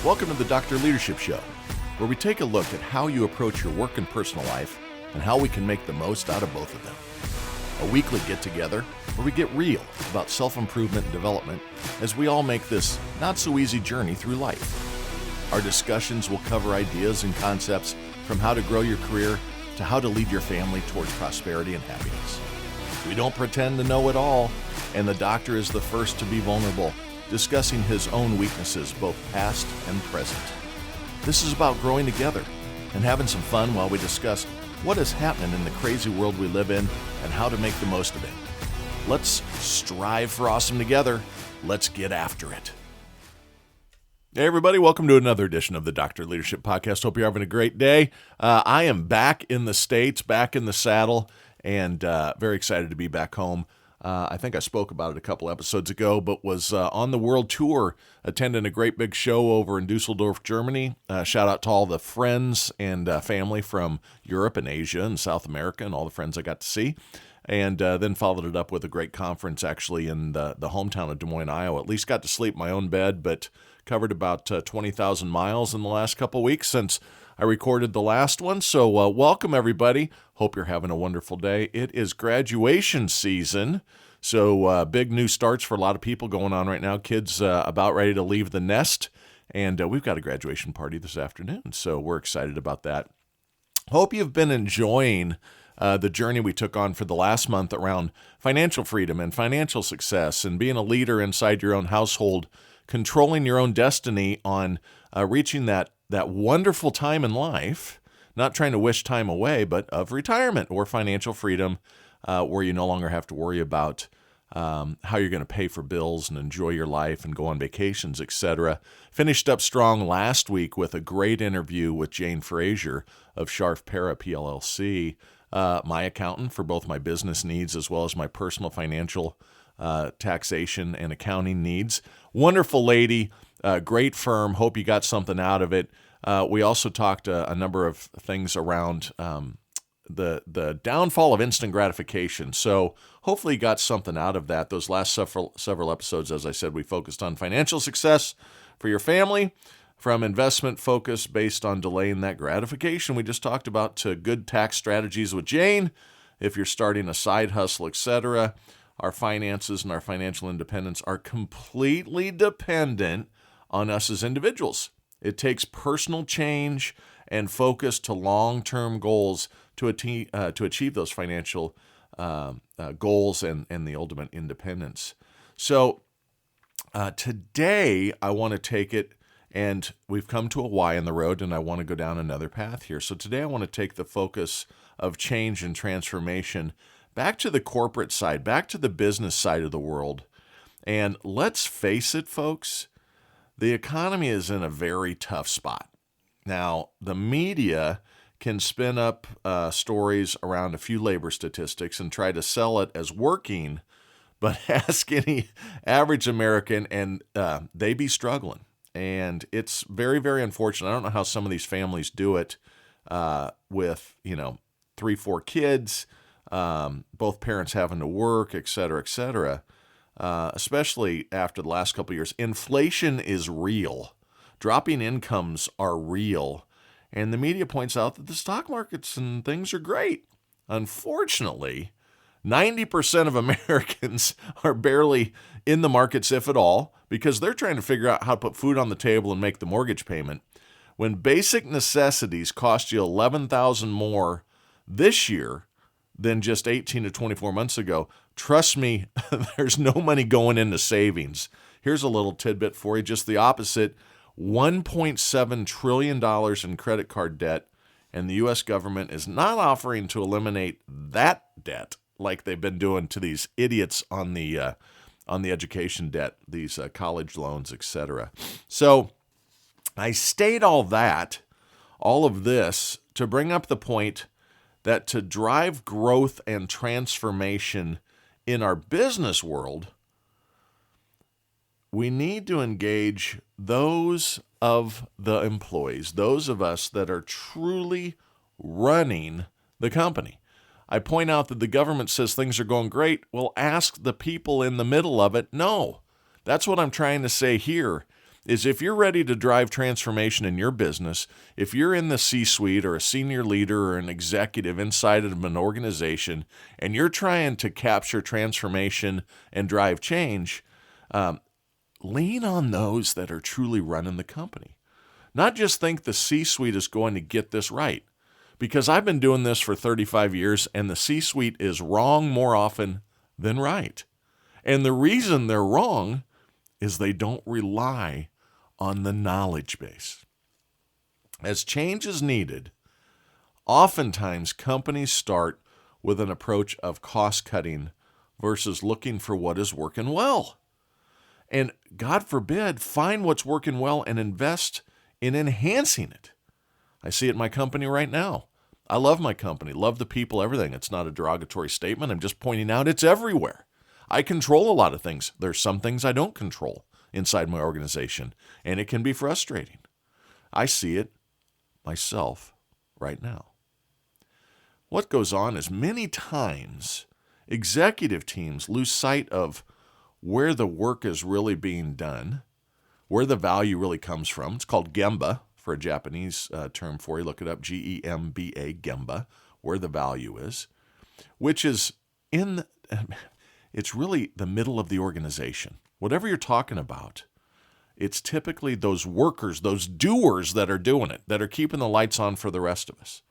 Welcome to the Dr. Leadership Show, where we take a look at how you approach your work and personal life and how we can make the most out of both of them. A weekly get-together where we get real about self-improvement and development as we all make this not-so-easy journey through life. Our discussions will cover ideas and concepts from how to grow your career to how to lead your family towards prosperity and happiness. We don't pretend to know it all, and the doctor is the first to be vulnerable, discussing his own weaknesses, both past and present. This is about growing together and having some fun while we discuss what is happening in the crazy world we live in and how to make the most of it. Let's strive for awesome together. Let's get after it. Hey everybody, welcome to another edition of the Dr. Leadership Podcast. Hope you're having a great day. I am back in the States, back in the saddle, and very excited to be back home. I think I spoke about it a couple episodes ago, but was on the world tour, attending a great big show over in Dusseldorf, Germany. Shout out to all the friends and family from Europe and Asia and South America and all the friends I got to see. And then followed it up with a great conference actually in the hometown of Des Moines, Iowa. At least got to sleep in my own bed, but covered about 20,000 miles in the last couple weeks since I recorded the last one. So welcome everybody. Hope you're having a wonderful day. It is graduation season. So big new starts for a lot of people going on right now. Kids about ready to leave the nest. And we've got a graduation party this afternoon. So we're excited about that. Hope you've been enjoying the journey we took on for the last month around financial freedom and financial success and being a leader inside your own household, controlling your own destiny on reaching that wonderful time in life, not trying to wish time away, but of retirement or financial freedom, where you no longer have to worry about how you're going to pay for bills and enjoy your life and go on vacations, etc. Finished up strong last week with a great interview with Jane Frazier of Scharf Para PLLC, my accountant for both my business needs as well as my personal financial taxation and accounting needs. Wonderful lady. Great firm. Hope you got something out of it. We also talked a number of things around the downfall of instant gratification. So hopefully you got something out of that. Those last several episodes, as I said, we focused on financial success for your family, from investment focus based on delaying that gratification we just talked about to good tax strategies with Jane, if you're starting a side hustle, etc. Our finances and our financial independence are completely dependent on us as individuals. It takes personal change and focus to long-term goals to achieve those financial goals and the ultimate independence. So today I want to take it, and we've come to a Y in the road, and I want to go down another path here. So today I want to take the focus of change and transformation back to the corporate side, back to the business side of the world. And let's face it, folks, the economy is in a very tough spot. Now, the media can spin up stories around a few labor statistics and try to sell it as working, but ask any average American and they be struggling. And it's very, very unfortunate. I don't know how some of these families do it with, 3-4 kids, both parents having to work, et cetera, especially after the last couple of years. Inflation is real. Dropping incomes are real. And the media points out that the stock markets and things are great. Unfortunately, 90% of Americans are barely in the markets, if at all, because they're trying to figure out how to put food on the table and make the mortgage payment. When basic necessities cost you $11,000 more this year than just 18 to 24 months ago, trust me, there's no money going into savings. Here's a little tidbit for you, just the opposite. $1.7 trillion in credit card debt, and the U.S. government is not offering to eliminate that debt like they've been doing to these idiots on the education debt, these college loans, etc. So I state all of this to bring up the point that to drive growth and transformation in our business world, we need to engage those of the employees, those of us that are truly running the company. I point out that the government says things are going great. Well, ask the people in the middle of it. No, that's what I'm trying to say here. is if you're ready to drive transformation in your business, if you're in the C-suite or a senior leader or an executive inside of an organization, and you're trying to capture transformation and drive change, lean on those that are truly running the company. Not just think the C-suite is going to get this right. Because I've been doing this for 35 years, and the C-suite is wrong more often than right. And the reason they're wrong is they don't rely on the knowledge base. As change is needed, oftentimes companies start with an approach of cost cutting versus looking for what is working well. And God forbid, find what's working well and invest in enhancing it. I see it in my company right now. I love my company, love the people, everything. It's not a derogatory statement. I'm just pointing out it's everywhere. I control a lot of things. There's some things I don't control inside my organization, and it can be frustrating. I see it myself right now. What goes on is many times executive teams lose sight of where the work is really being done, where the value really comes from. It's called Gemba, for a Japanese term for you. Look it up, Gemba, Gemba, where the value is, which is it's really the middle of the organization. Whatever you're talking about, it's typically those workers, those doers that are doing it, that are keeping the lights on for the rest of us.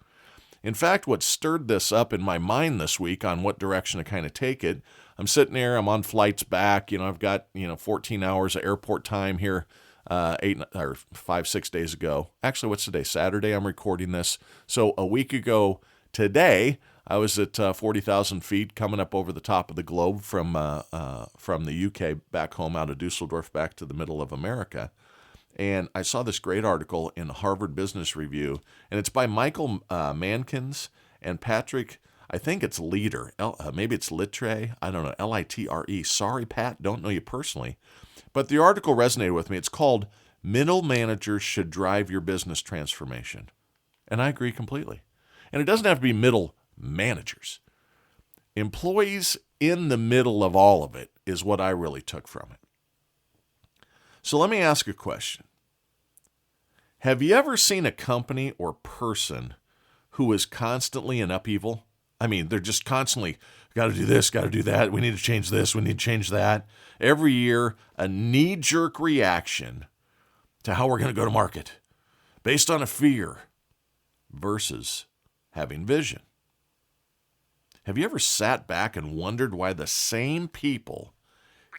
In fact, what stirred this up in my mind this week on what direction to kind of take it, I'm sitting there, I'm on flights back, I've got, 14 hours of airport time here, 5-6 days ago. Actually, what's today? Saturday, I'm recording this. So a week ago today, I was at 40,000 feet coming up over the top of the globe from the UK back home out of Dusseldorf back to the middle of America. And I saw this great article in Harvard Business Review, and it's by Michael Mankins and Patrick, I think it's Leader, maybe it's Litre, I don't know, Litre. Sorry, Pat, don't know you personally. But the article resonated with me. It's called Middle Managers Should Drive Your Business Transformation. And I agree completely. And it doesn't have to be middle managers. Employees in the middle of all of it is what I really took from it. So let me ask a question. Have you ever seen a company or person who is constantly in upheaval? I mean, they're just constantly, got to do this, got to do that. We need to change this. We need to change that. Every year, a knee-jerk reaction to how we're going to go to market based on a fear versus having vision. Have you ever sat back and wondered why the same people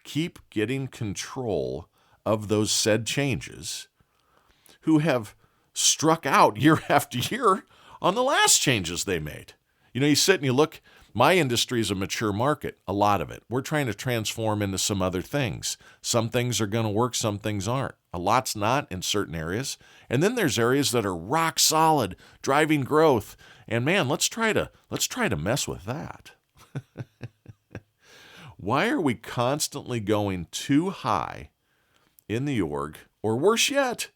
keep getting control of those said changes who have struck out year after year on the last changes they made? You sit and you look, my industry is a mature market, a lot of it. We're trying to transform into some other things. Some things are going to work, some things aren't. A lot's not in certain areas. And then there's areas that are rock solid, driving growth. And man, let's try to mess with that. Why are we constantly going too high in the org, or worse yet,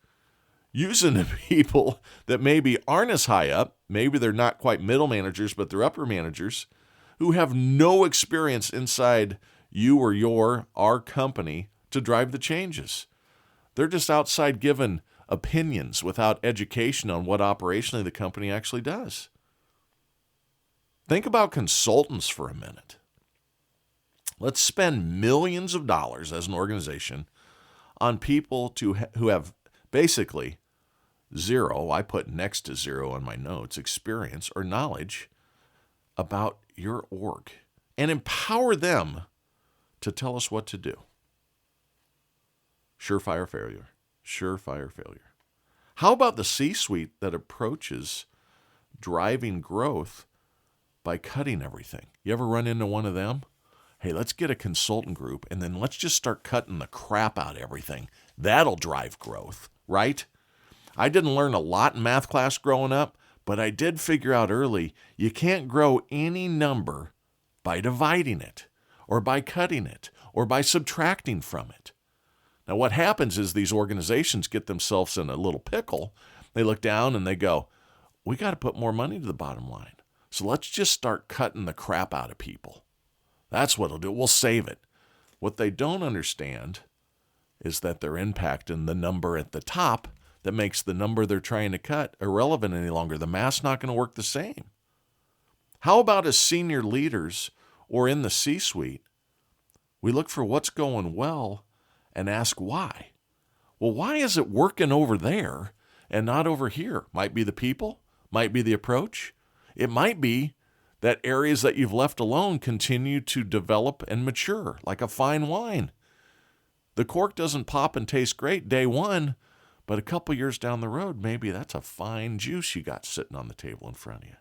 using the people that maybe aren't as high up, maybe they're not quite middle managers, but they're upper managers, who have no experience inside you or our company to drive the changes. They're just outside giving opinions without education on what operationally the company actually does. Think about consultants for a minute. Let's spend millions of dollars as an organization on people who have basically zero, I put next to zero on my notes, experience or knowledge about your org, and empower them to tell us what to do. Surefire failure. Surefire failure. How about the C-suite that approaches driving growth by cutting everything? You ever run into one of them? Hey, let's get a consultant group, and then let's just start cutting the crap out of everything. That'll drive growth, right? I didn't learn a lot in math class growing up, but I did figure out early you can't grow any number by dividing it, or by cutting it, or by subtracting from it. Now, what happens is these organizations get themselves in a little pickle. They look down and they go, we got to put more money to the bottom line. So let's just start cutting the crap out of people. That's what it'll do. We'll save it. What they don't understand is that they're impacting the number at the top that makes the number they're trying to cut irrelevant any longer. The math's not going to work the same. How about as senior leaders or in the C-suite, we look for what's going well and ask why? Well, why is it working over there and not over here? Might be the people, might be the approach. It might be that areas that you've left alone continue to develop and mature like a fine wine. The cork doesn't pop and taste great day one, but a couple years down the road, maybe that's a fine juice you got sitting on the table in front of you.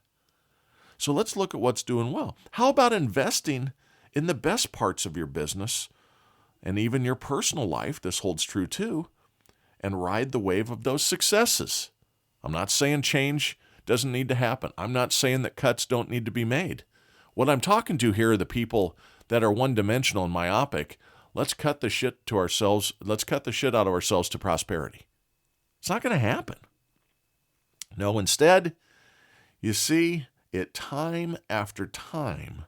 So let's look at what's doing well. How about investing in the best parts of your business and even your personal life? This holds true too. And ride the wave of those successes. I'm not saying change doesn't need to happen. I'm not saying that cuts don't need to be made. What I'm talking to here are the people that are one-dimensional and myopic. Let's cut the shit to ourselves. Let's cut the shit out of ourselves to prosperity. It's not going to happen. No, instead, you see it time after time,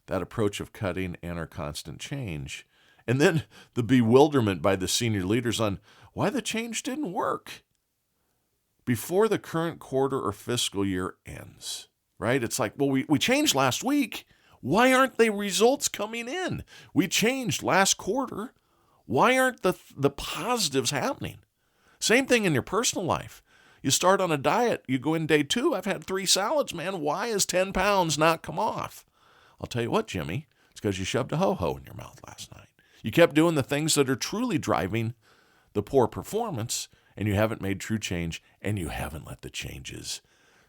that approach of cutting and our constant change. And then the bewilderment by the senior leaders on why the change didn't work before the current quarter or fiscal year ends, right? It's like, well, we changed last week. Why aren't the results coming in? We changed last quarter. Why aren't the positives happening? Same thing in your personal life. You start on a diet. You go in day 2. I've had 3 salads, man. Why is 10 pounds not come off? I'll tell you what, Jimmy. It's because you shoved a ho-ho in your mouth last night. You kept doing the things that are truly driving the poor performance, and you haven't made true change, and you haven't let the changes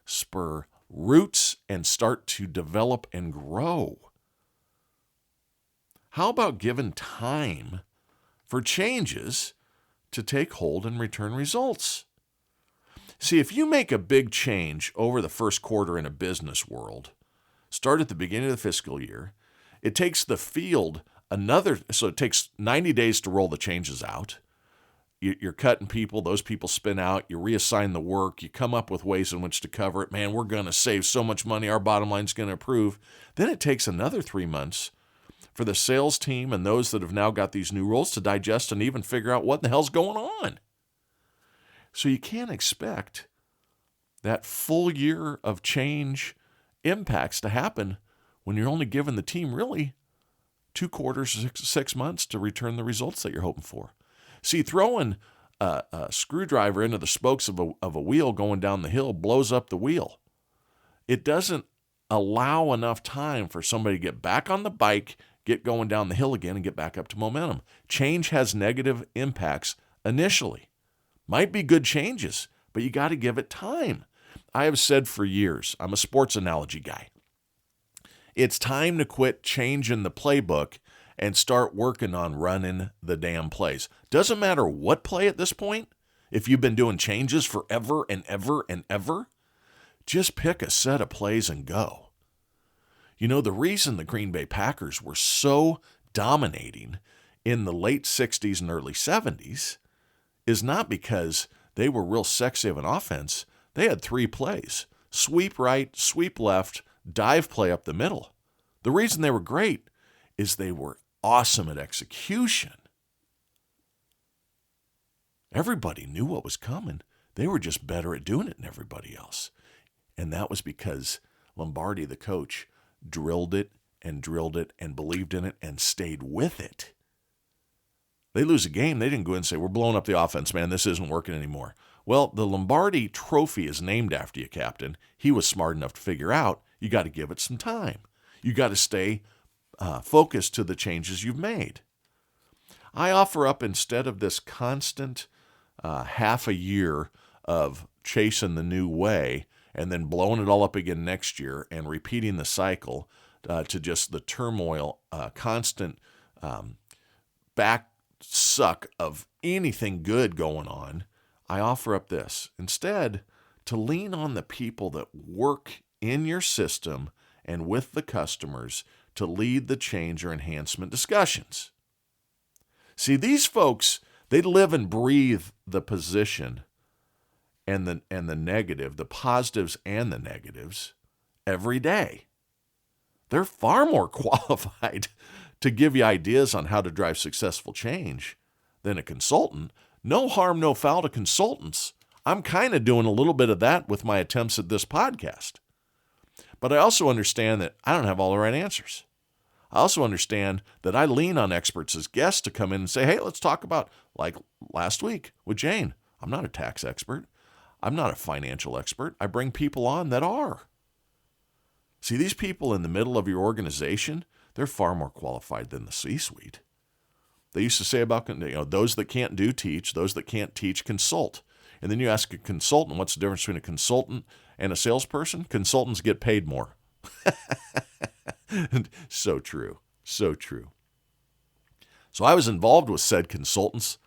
spur roots and start to develop and grow. How about giving time for changes to take hold and return results? See, if you make a big change over the first quarter in a business world, start at the beginning of the fiscal year, it takes the field so it takes 90 days to roll the changes out. You're cutting people, those people spin out, you reassign the work, you come up with ways in which to cover it. Man, we're going to save so much money, our bottom line's going to improve. Then it takes another 3 months for the sales team and those that have now got these new roles to digest and even figure out what the hell's going on. So you can't expect that full year of change impacts to happen when you're only giving the team really 2 quarters, 6 months to return the results that you're hoping for. See, throwing a screwdriver into the spokes of a wheel going down the hill blows up the wheel. It doesn't allow enough time for somebody to get back on the bike, get going down the hill again, and get back up to momentum. Change has negative impacts initially. Might be good changes, but you got to give it time. I have said for years, I'm a sports analogy guy. It's time to quit changing the playbook and start working on running the damn plays. Doesn't matter what play at this point. If you've been doing changes forever and ever and ever, just pick a set of plays and go. You know, the reason the Green Bay Packers were so dominating in the late 60s and early 70s is not because they were real sexy of an offense. They had 3 plays: sweep right, sweep left, dive play up the middle. The reason they were great is they were awesome at execution. Everybody knew what was coming. They were just better at doing it than everybody else. And that was because Lombardi, the coach, drilled it and believed in it and stayed with it. They lose a game, they didn't go in and say, we're blowing up the offense, man, this isn't working anymore. Well, the Lombardi trophy is named after you, Captain. He was smart enough to figure out you got to give it some time. You got to stay focused to the changes you've made. I offer up, instead of this constant half a year of chasing the new way and then blowing it all up again next year and repeating the cycle, to just the turmoil, constant back suck of anything good going on, I offer up this. Instead, to lean on the people that work in your system and with the customers to lead the change or enhancement discussions. See, these folks, they live and breathe the position and the negative, the positives and the negatives every day. They're far more qualified to give you ideas on how to drive successful change than a consultant. No harm, no foul to consultants. I'm kind of doing a little bit of that with my attempts at this podcast. But I also understand that I don't have all the right answers. I also understand that I lean on experts as guests to come in and say, hey, let's talk about, like last week with Jane. I'm not a tax expert. I'm not a financial expert. I bring people on that are. See, these people in the middle of your organization, they're far more qualified than the C-suite. They used to say about, those that can't do, teach. Those that can't teach, consult. And then you ask a consultant, what's the difference between a consultant and a salesperson? Consultants get paid more. So true. So true. So I was involved with said consultants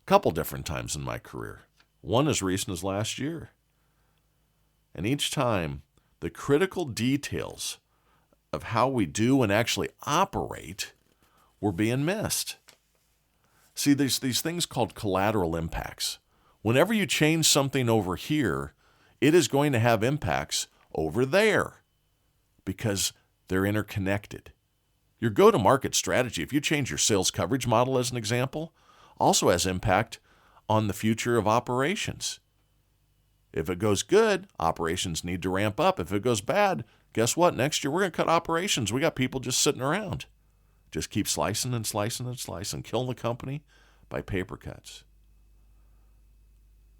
a couple different times in my career. One as recent as last year. And each time, the critical details of how we do and actually operate were being missed. See, there's these things called collateral impacts. Whenever you change something over here, it is going to have impacts over there because they're interconnected. Your go-to-market strategy, if you change your sales coverage model as an example, also has impact on the future of operations. If it goes good, operations need to ramp up. If it goes bad, guess what? Next year, we're going to cut operations. We got people just sitting around. Just keep slicing and slicing and slicing, killing the company by paper cuts.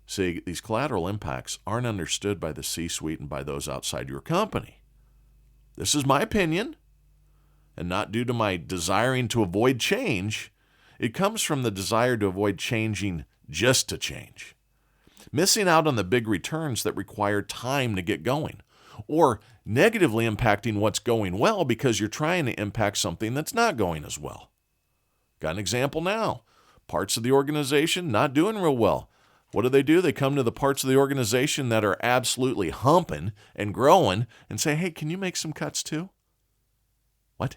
See, these collateral impacts aren't understood by the C-suite and by those outside your company. This is my opinion, and not due to my desiring to avoid change. It comes from the desire to avoid changing just to change. Missing out on the big returns that require time to get going, or negatively impacting what's going well because you're trying to impact something that's not going as well. Got an example now. Parts of the organization not doing real well. What do? They come to the parts of the organization that are absolutely humping and growing and say, hey, can you make some cuts too? What?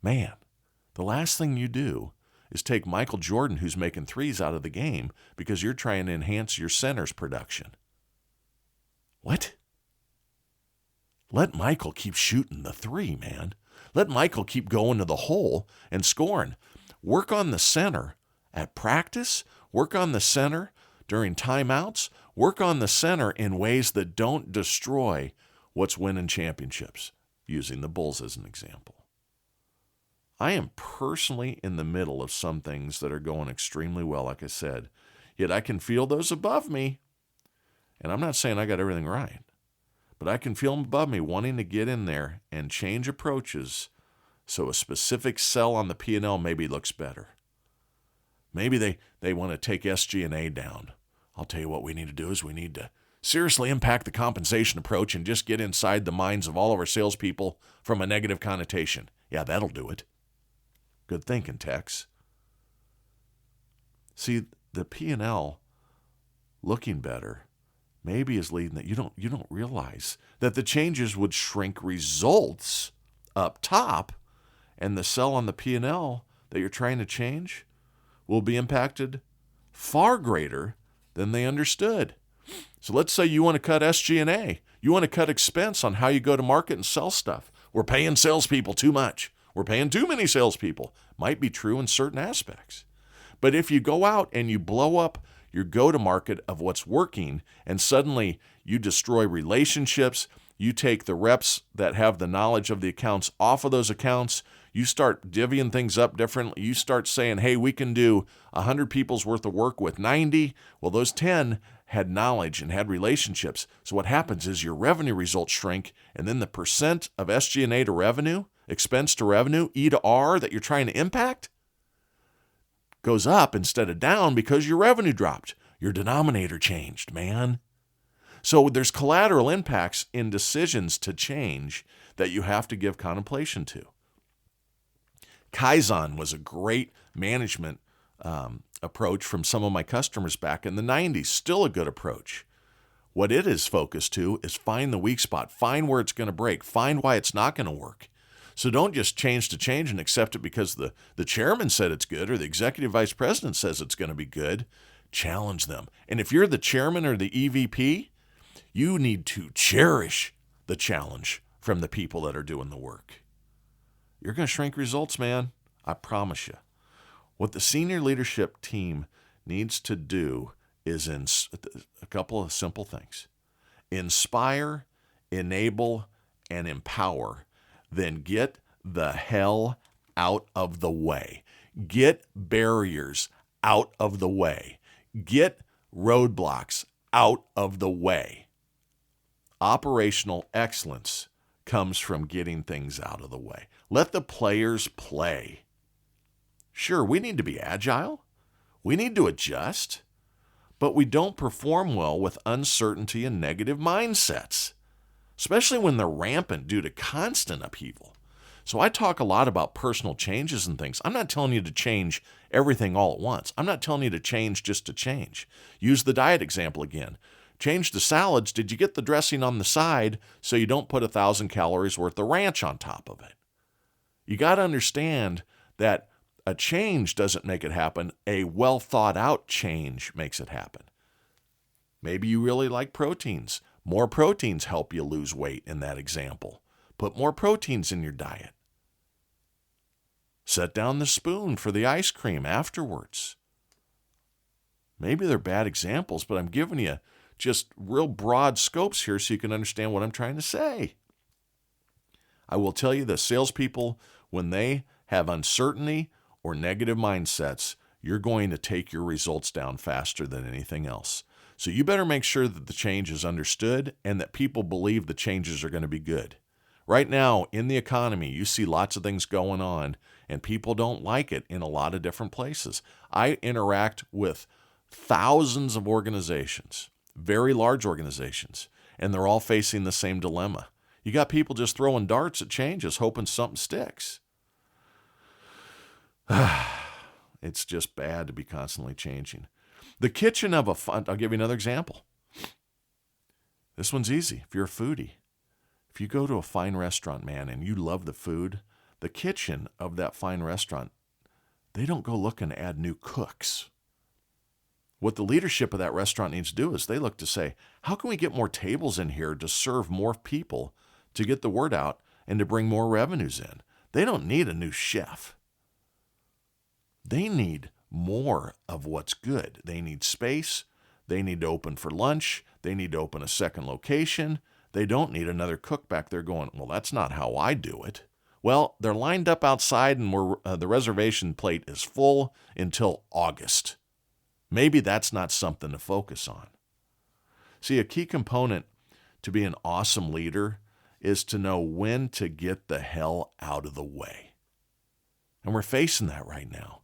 Man, the last thing you do is take Michael Jordan, who's making threes, out of the game because you're trying to enhance your center's production. What? Let Michael keep shooting the three, man. Let Michael keep going to the hole and scoring. Work on the center at practice. Work on the center during timeouts. Work on the center in ways that don't destroy what's winning championships, using the Bulls as an example. I am personally in the middle of some things that are going extremely well, like I said, yet I can feel those above me. And I'm not saying I got everything right, but I can feel them above me wanting to get in there and change approaches so a specific cell on the P&L maybe looks better. Maybe they want to take SG&A down. I'll tell you what we need to do is we need to seriously impact the compensation approach and just get inside the minds of all of our salespeople from a negative connotation. Yeah, that'll do it. Good thinking, Tex. See, the P&L looking better maybe is leading that you don't realize that the changes would shrink results up top, and the cell on the P&L that you're trying to change will be impacted far greater than they understood. So let's say you want to cut SG&A. You want to cut expense on how you go to market and sell stuff. We're paying salespeople too much. We're paying too many salespeople. Might be true in certain aspects. But if you go out and you blow up your go-to-market of what's working, and suddenly you destroy relationships, you take the reps that have the knowledge of the accounts off of those accounts, you start divvying things up differently, you start saying, hey, we can do 100 people's worth of work with 90. Well, those 10 had knowledge and had relationships. So what happens is your revenue results shrink, and then the percent of SG&A to revenue, expense to revenue, E to R that you're trying to impact goes up instead of down because your revenue dropped. Your denominator changed, man. So there's collateral impacts in decisions to change that you have to give contemplation to. Kaizen was a great management approach from some of my customers back in the 90s. Still a good approach. What it is focused to is find the weak spot, find where it's going to break, find why it's not going to work. So don't just change to change and accept it because the chairman said it's good or the executive vice president says it's going to be good. Challenge them. And if you're the chairman or the EVP, you need to cherish the challenge from the people that are doing the work. You're going to shrink results, man. I promise you. What the senior leadership team needs to do is a couple of simple things. Inspire, enable, and empower. Then get the hell out of the way. Get barriers out of the way. Get roadblocks out of the way. Operational excellence comes from getting things out of the way. Let the players play. Sure, we need to be agile. We need to adjust. But we don't perform well with uncertainty and negative mindsets, especially when they're rampant due to constant upheaval. So I talk a lot about personal changes and things. I'm not telling you to change everything all at once. I'm not telling you to change just to change. Use the diet example again. Change the salads. Did you get the dressing on the side so you don't put 1,000 calories worth of ranch on top of it? You got to understand that a change doesn't make it happen. A well thought out change makes it happen. Maybe you really like proteins. More proteins help you lose weight in that example. Put more proteins in your diet. Set down the spoon for the ice cream afterwards. Maybe they're bad examples, but I'm giving you just real broad scopes here so you can understand what I'm trying to say. I will tell you the salespeople, when they have uncertainty or negative mindsets, you're going to take your results down faster than anything else. So you better make sure that the change is understood and that people believe the changes are going to be good. Right now, in the economy, you see lots of things going on, and people don't like it in a lot of different places. I interact with thousands of organizations, very large organizations, and they're all facing the same dilemma. You got people just throwing darts at changes, hoping something sticks. It's just bad to be constantly changing. The kitchen of I'll give you another example. This one's easy. If you're a foodie, if you go to a fine restaurant, man, and you love the food, the kitchen of that fine restaurant, they don't go looking to add new cooks. What the leadership of that restaurant needs to do is they look to say, how can we get more tables in here to serve more people, to get the word out, and to bring more revenues in? They don't need a new chef. They need more of what's good. They need space. They need to open for lunch. They need to open a second location. They don't need another cook back there going, well, that's not how I do it. Well, they're lined up outside and the reservation plate is full until August. Maybe that's not something to focus on. See, a key component to be an awesome leader is to know when to get the hell out of the way. And we're facing that right now.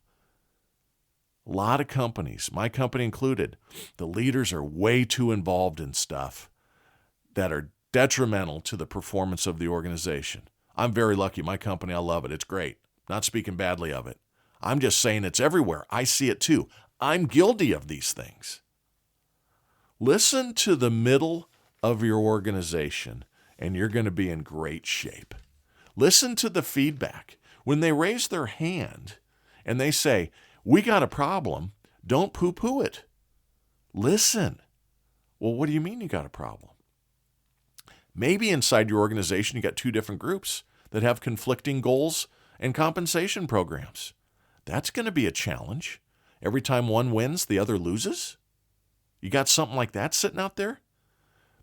A lot of companies, my company included, the leaders are way too involved in stuff that are detrimental to the performance of the organization. I'm very lucky. My company, I love it. It's great. Not speaking badly of it. I'm just saying it's everywhere. I see it too. I'm guilty of these things. Listen to the middle of your organization, and you're going to be in great shape. Listen to the feedback. When they raise their hand and they say, we got a problem, don't poo-poo it. Listen. Well, what do you mean you got a problem? Maybe inside your organization you got two different groups that have conflicting goals and compensation programs. That's going to be a challenge. Every time one wins, the other loses. You got something like that sitting out there?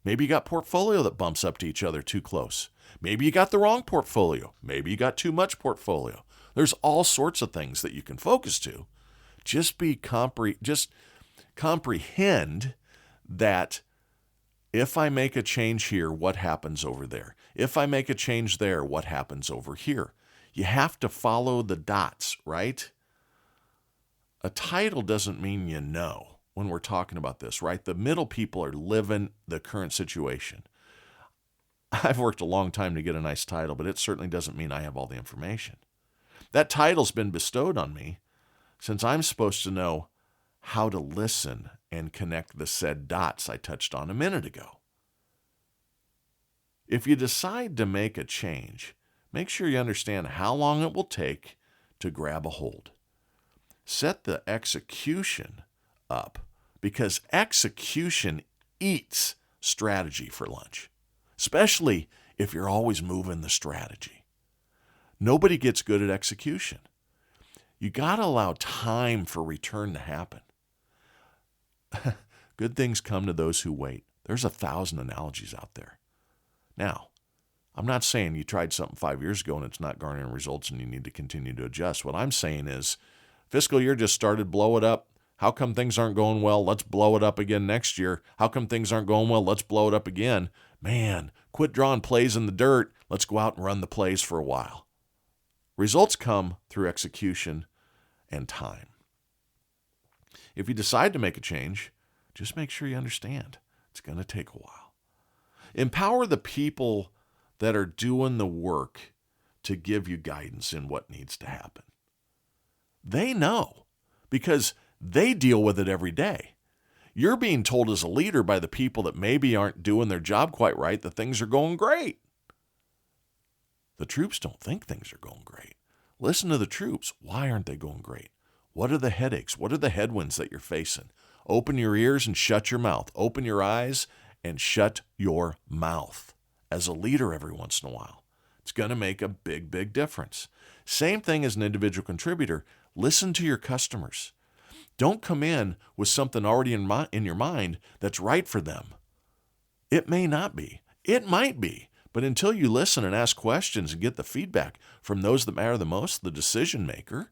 Maybe you got portfolio that bumps up to each other too close. Maybe you got the wrong portfolio. Maybe you got too much portfolio. There's all sorts of things that you can focus to. Just comprehend that if I make a change here, what happens over there? If I make a change there, what happens over here? You have to follow the dots, right? A title doesn't mean you know when we're talking about this, right? The middle people are living the current situation. I've worked a long time to get a nice title, but it certainly doesn't mean I have all the information. That title's been bestowed on me since I'm supposed to know how to listen and connect the said dots I touched on a minute ago. If you decide to make a change, make sure you understand how long it will take to grab a hold. Set the execution up, because execution eats strategy for lunch, especially if you're always moving the strategy. Nobody gets good at execution. You got to allow time for return to happen. Good things come to those who wait. There's 1,000 analogies out there. Now, I'm not saying you tried something 5 years ago and it's not garnering results and you need to continue to adjust. What I'm saying is fiscal year just started, blow it up. How come things aren't going well? Let's blow it up again next year. How come things aren't going well? Let's blow it up again. Man, quit drawing plays in the dirt. Let's go out and run the plays for a while. Results come through execution and time. If you decide to make a change, just make sure you understand it's going to take a while. Empower the people that are doing the work to give you guidance in what needs to happen. They know because they deal with it every day. You're being told as a leader by the people that maybe aren't doing their job quite right that things are going great. The troops don't think things are going great. Listen to the troops. Why aren't they going great? What are the headaches? What are the headwinds that you're facing? Open your ears and shut your mouth. Open your eyes and shut your mouth. As a leader every once in a while, it's going to make a big, big difference. Same thing as an individual contributor. Listen to your customers. Don't come in with something already in your mind that's right for them. It may not be. It might be. But until you listen and ask questions and get the feedback from those that matter the most, the decision maker,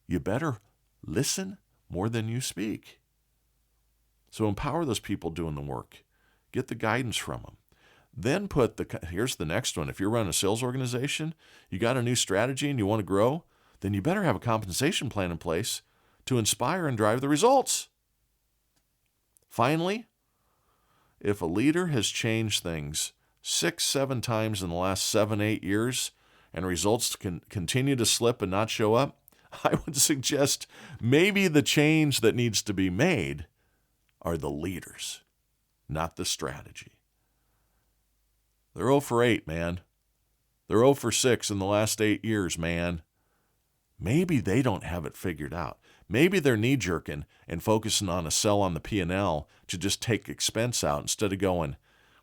you better listen more than you speak. So empower those people doing the work. Get the guidance from them. Then here's the next one. If you're running a sales organization, you got a new strategy and you want to grow, then you better have a compensation plan in place to inspire and drive the results. Finally, if a leader has changed things 6-7 times in the last 7-8 years and results can continue to slip and not show up, I would suggest maybe the change that needs to be made are the leaders, not the strategy. They're 0 for 8, man. They're 0 for 6 in the last 8 years, man. Maybe they don't have it figured out. Maybe they're knee-jerking and focusing on a sell on the P&L to just take expense out instead of going,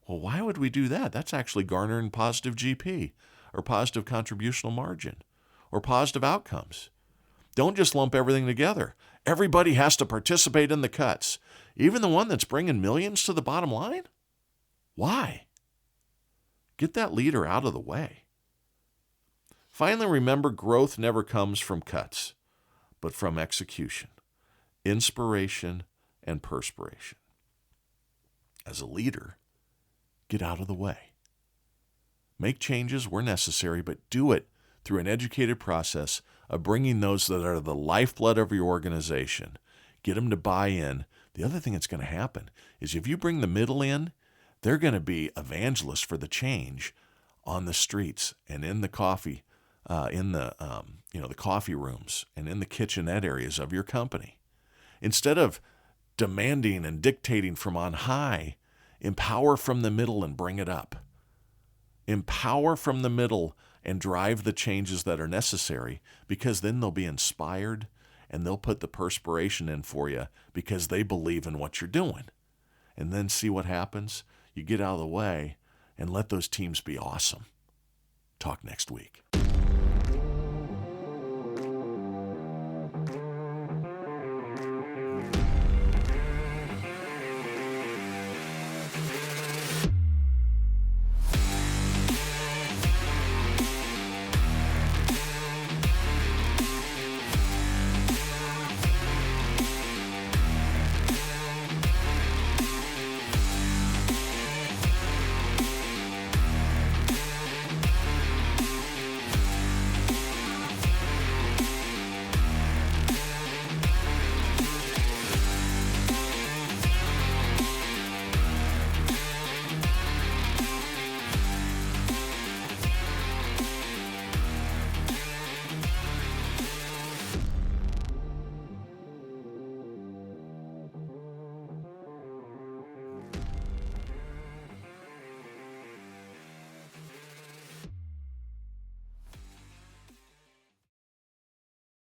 well, why would we do that? That's actually garnering positive GP or positive contributional margin or positive outcomes. Don't just lump everything together. Everybody has to participate in the cuts, even the one that's bringing millions to the bottom line. Why? Get that leader out of the way. Finally, remember, growth never comes from cuts, but from execution, inspiration, and perspiration. As a leader, get out of the way. Make changes where necessary, but do it through an educated process of bringing those that are the lifeblood of your organization. Get them to buy in. The other thing that's going to happen is if you bring the middle in, they're going to be evangelists for the change on the streets and in the coffee, the coffee rooms and in the kitchenette areas of your company. Instead of demanding and dictating from on high, empower from the middle and bring it up. Empower from the middle and drive the changes that are necessary, because then they'll be inspired and they'll put the perspiration in for you because they believe in what you're doing. And then see what happens. You get out of the way and let those teams be awesome. Talk next week.